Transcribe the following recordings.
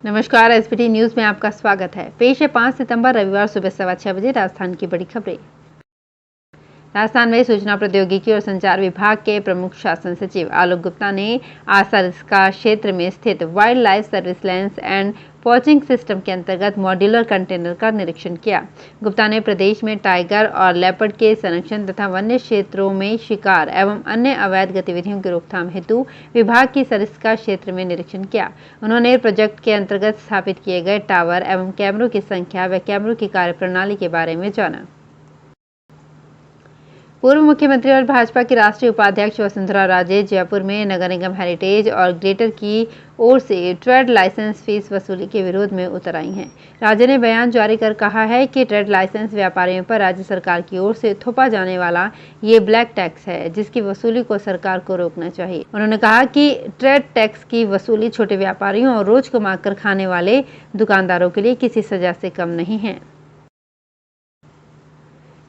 नमस्कार, SBT news में आपका स्वागत है। पेश है 5 सितंबर रविवार सुबह 6:15 बजे राजस्थान की बड़ी खबरें। राजस्थान में सूचना प्रौद्योगिकी और संचार विभाग के प्रमुख शासन सचिव आलोक गुप्ता ने आज सरिस्का क्षेत्र में स्थित wild life surveillance and watching system के अंतर्गत मॉड्यूलर कंटेनर का निरीक्षण किया। गुप्ता ने प्रदेश में टाइगर और लेपर्ड के संरक्षण तथा वन्य क्षेत्रों में शिकार एवं अन्य अवैध गतिविधियों की रोकथाम हेतु विभाग की सरिस्का क्षेत्र में निरीक्षण किया। उन्होंने प्रोजेक्ट के अंतर्गत स्थापित किए गए टावर एवं कैमरों की संख्या व कैमरों की कार्यप्रणाली के बारे में जाना। पूर्व मुख्यमंत्री और भाजपा की राष्ट्रीय उपाध्यक्ष वसुंधरा राजे जयपुर में नगर निगम हेरिटेज और ग्रेटर की ओर से ट्रेड लाइसेंस फीस वसूली के विरोध में उतर आई हैं। राजे ने बयान जारी कर कहा है कि ट्रेड लाइसेंस व्यापारियों पर राज्य सरकार की ओर से थोपा जाने वाला ये ब्लैक टैक्स है, जिसकी वसूली को सरकार को रोकना चाहिए। उन्होंने कहा कि ट्रेड टैक्स की वसूली छोटे व्यापारियों और रोज कमाकर खाने वाले दुकानदारों के लिए किसी सजा से कम नहीं है।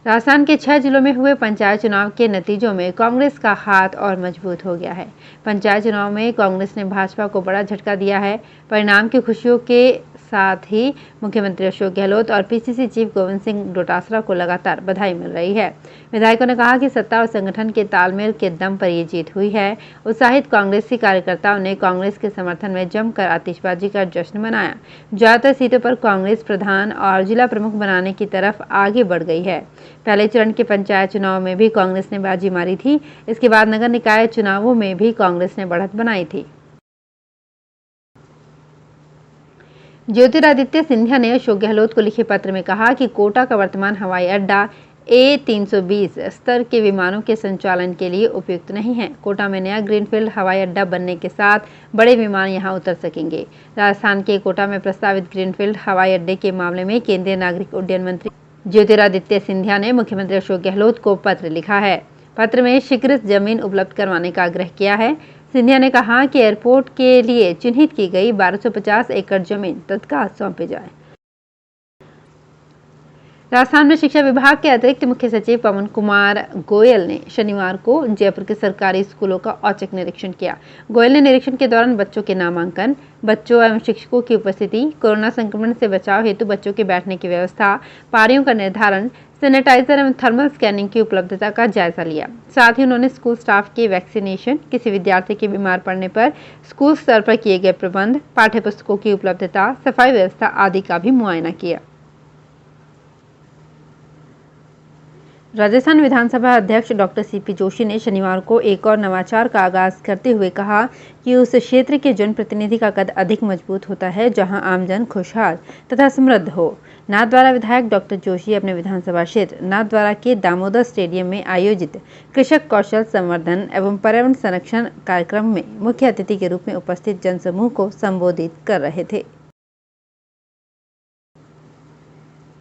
राजस्थान के 6 जिलों में हुए पंचायत चुनाव के नतीजों में कांग्रेस का हाथ और मजबूत हो गया है। पंचायत चुनाव में कांग्रेस ने भाजपा को बड़ा झटका दिया है। परिणाम की खुशियों के साथ ही मुख्यमंत्री अशोक गहलोत और पीसीसी चीफ गोविंद सिंह डोटासरा को लगातार बधाई मिल रही है। विधायकों ने कहा कि सत्ता और संगठन के तालमेल के दम पर ये जीत हुई है। उत्साहित कांग्रेसी कार्यकर्ताओं ने कांग्रेस के समर्थन में जमकर आतिशबाजी कर जश्न मनाया। ज्यादातर सीटों पर कांग्रेस प्रधान और जिला प्रमुख बनाने की तरफ आगे बढ़ गई है। पहले चरण के पंचायत चुनाव में भी कांग्रेस ने बाजी मारी थी। इसके बाद नगर निकाय चुनावों में भी कांग्रेस ने बढ़त बनाई थी। ज्योतिरादित्य सिंधिया ने अशोक गहलोत को लिखे पत्र में कहा कि कोटा का वर्तमान हवाई अड्डा A320 स्तर के विमानों के संचालन के लिए उपयुक्त नहीं है। कोटा में नया ग्रीनफील्ड हवाई अड्डा बनने के साथ बड़े विमान यहां उतर सकेंगे। राजस्थान के कोटा में प्रस्तावित ग्रीनफील्ड हवाई अड्डे के मामले में केंद्रीय नागरिक उड्डयन मंत्री ज्योतिरादित्य सिंधिया ने मुख्यमंत्री अशोक गहलोत को पत्र लिखा है। पत्र में शीघ्र जमीन उपलब्ध करवाने का आग्रह किया है। सिंधिया ने कहा कि एयरपोर्ट के लिए चिन्हित की गई 1250 एकड़ जमीन तत्काल सौंपी जाए। राजस्थान में शिक्षा विभाग के अतिरिक्त मुख्य सचिव पवन कुमार गोयल ने शनिवार को जयपुर के सरकारी स्कूलों का औचक निरीक्षण किया। गोयल ने निरीक्षण के दौरान बच्चों के नामांकन, बच्चों एवं शिक्षकों की उपस्थिति, कोरोना संक्रमण से बचाव हेतु बच्चों के बैठने की व्यवस्था, पारियों का निर्धारण, सैनिटाइजर एवं थर्मल स्कैनिंग की उपलब्धता का जायजा लिया। साथ ही उन्होंने स्कूल स्टाफ के वैक्सीनेशन, किसी विद्यार्थी के बीमार पड़ने पर स्कूल स्तर पर किए गए प्रबंध, पाठ्य पुस्तकों की उपलब्धता, सफाई व्यवस्था आदि का भी मुआयना किया। राजस्थान विधानसभा अध्यक्ष डॉक्टर सीपी जोशी ने शनिवार को एक और नवाचार का आगाज करते हुए कहा कि उस क्षेत्र के जनप्रतिनिधि का कद अधिक मजबूत होता है जहां आमजन खुशहाल तथा समृद्ध हो। नाथद्वारा विधायक डॉक्टर जोशी अपने विधानसभा क्षेत्र नाथद्वारा के दामोदर स्टेडियम में आयोजित कृषक कौशल संवर्धन एवं पर्यावरण संरक्षण कार्यक्रम में मुख्य अतिथि के रूप में उपस्थित जनसमूह को संबोधित कर रहे थे।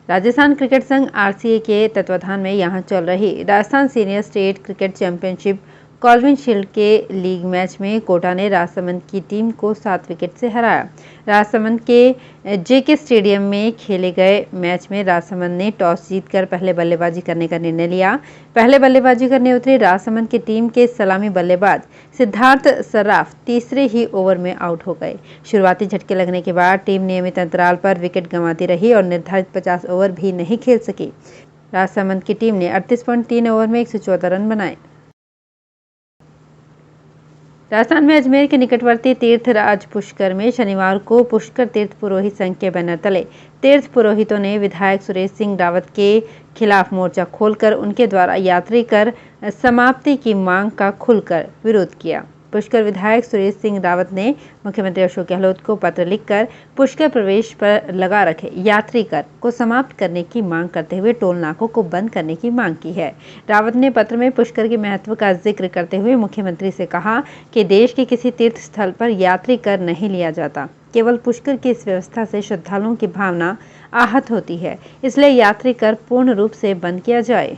राजस्थान क्रिकेट संघ RCA के तत्वाधान में यहां चल रही Rajasthan senior state cricket championship Colvin shield के लीग मैच में कोटा ने राजसमंद की टीम को 7 विकेट से हराया। राजसमंद के JK स्टेडियम में खेले गए मैच में राजसमंद ने टॉस जीतकर पहले बल्लेबाजी करने का निर्णय लिया। पहले बल्लेबाजी करने उतरी राजसमंद की टीम के सलामी बल्लेबाज सिद्धार्थ सर्राफ तीसरे ही ओवर में आउट हो गए। शुरुआती झटके लगने के बाद टीम नियमित अंतराल पर विकेट गंवाती रही और निर्धारित 50 ओवर भी नहीं खेल सकी। राजसमंद की टीम ने 38.3 ओवर में 114 रन बनाए। राजस्थान में अजमेर के निकटवर्ती तीर्थराज पुष्कर में शनिवार को पुष्कर तीर्थ पुरोहित संघ के बैनर तले तीर्थ पुरोहितों ने विधायक सुरेश सिंह रावत के खिलाफ मोर्चा खोलकर उनके द्वारा यात्री कर समाप्ति की मांग का खुलकर विरोध किया। पुष्कर विधायक सुरेश सिंह रावत ने मुख्यमंत्री अशोक गहलोत को पत्र लिखकर पुष्कर प्रवेश पर लगा रखे यात्री कर को समाप्त करने की मांग करते हुए टोल नाकों को बंद करने की मांग की है। रावत ने पत्र में पुष्कर के महत्व का जिक्र करते हुए मुख्यमंत्री से कहा कि देश के किसी तीर्थ स्थल पर यात्री कर नहीं लिया जाता। केवल पुष्कर की इस व्यवस्था से श्रद्धालुओं की भावना आहत होती है, इसलिए यात्री कर पूर्ण रूप से बंद किया जाए।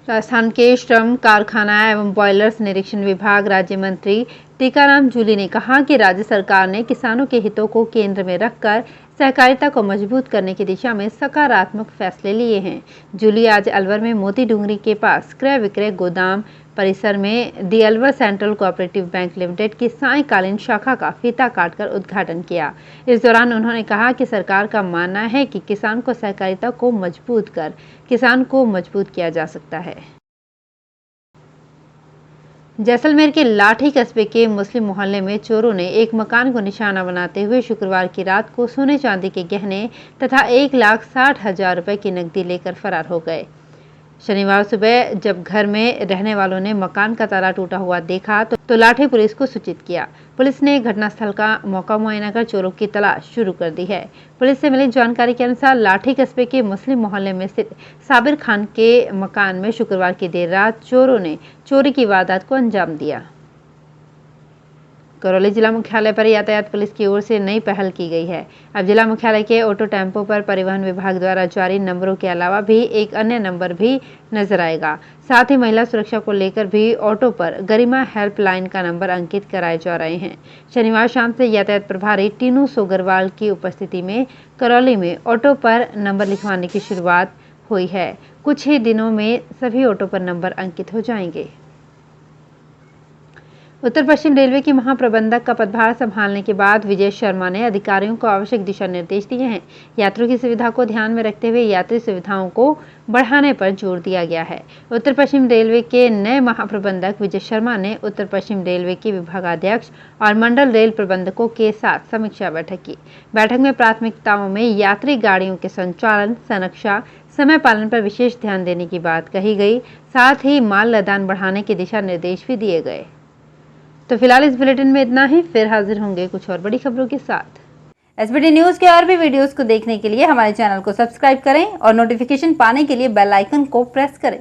राजस्थान के श्रम, कारखाना एवं बॉयलर्स निरीक्षण विभाग राज्य मंत्री टीकाराम जूली ने कहा कि राज्य सरकार ने किसानों के हितों को केंद्र में रखकर सहकारिता को मजबूत करने की दिशा में सकारात्मक फैसले लिए हैं। जूली आज अलवर में मोती डूंगरी के पास क्रय विक्रय गोदाम परिसर में the Alwar central cooperative bank limited की सायंकालीन शाखा का फीता काटकर उद्घाटन किया। इस दौरान उन्होंने कहा कि सरकार का मानना है कि किसान को सहकारिता को मजबूत कर किसान को मजबूत किया जा सकता है। जैसलमेर के लाठी कस्बे के मुस्लिम मोहल्ले में चोरों ने एक मकान को निशाना बनाते हुए शुक्रवार की रात को सोने चांदी के गहने तथा 1,60,000 रुपए की नकदी लेकर फरार हो गए। शनिवार सुबह जब घर में रहने वालों ने मकान का ताला टूटा हुआ देखा तो लाठी पुलिस को सूचित किया। पुलिस ने घटनास्थल का मौका मुआयना कर चोरों की तलाश शुरू कर दी है। पुलिस से मिली जानकारी के अनुसार लाठी कस्बे के मुस्लिम मोहल्ले में स्थित साबिर खान के मकान में शुक्रवार की देर रात चोरों ने चोरी की वारदात को अंजाम दिया। करौली जिला मुख्यालय पर यातायात पुलिस की ओर से नई पहल की गई है। अब जिला मुख्यालय के ऑटो टेम्पो पर परिवहन विभाग द्वारा जारी नंबरों के अलावा भी एक अन्य नंबर भी नजर आएगा। साथ ही महिला सुरक्षा को लेकर भी ऑटो पर गरिमा हेल्पलाइन का नंबर अंकित कराए जा रहे हैं। शनिवार शाम से यातायात प्रभारी टीनू सोगरवाल की उपस्थिति में करौली में ऑटो पर नंबर लिखवाने की शुरुआत हुई है। कुछ ही दिनों में सभी ऑटो पर नंबर अंकित हो जाएंगे। उत्तर पश्चिम रेलवे की महाप्रबंधक का पदभार संभालने के बाद विजय शर्मा ने अधिकारियों को आवश्यक दिशा निर्देश दिए हैं। यात्रियों की सुविधा को ध्यान में रखते हुए यात्री सुविधाओं को बढ़ाने पर जोर दिया गया है। उत्तर पश्चिम रेलवे के नए महाप्रबंधक विजय शर्मा ने उत्तर पश्चिम रेलवे के विभागाध्यक्ष और मंडल रेल प्रबंधकों के साथ समीक्षा बैठक की। बैठक में प्राथमिकताओं में यात्री गाड़ियों के संचालन, संरक्षा, समय पालन पर विशेष ध्यान देने की बात कही गई। साथ ही माल लदान बढ़ाने के दिशा निर्देश भी दिए गए। तो फिलहाल इस बुलेटिन में इतना ही। फिर हाजिर होंगे कुछ और बड़ी खबरों के साथ। एसबीटी न्यूज के और भी वीडियोस को देखने के लिए हमारे चैनल को सब्सक्राइब करें और नोटिफिकेशन पाने के लिए बेल आइकन को प्रेस करें।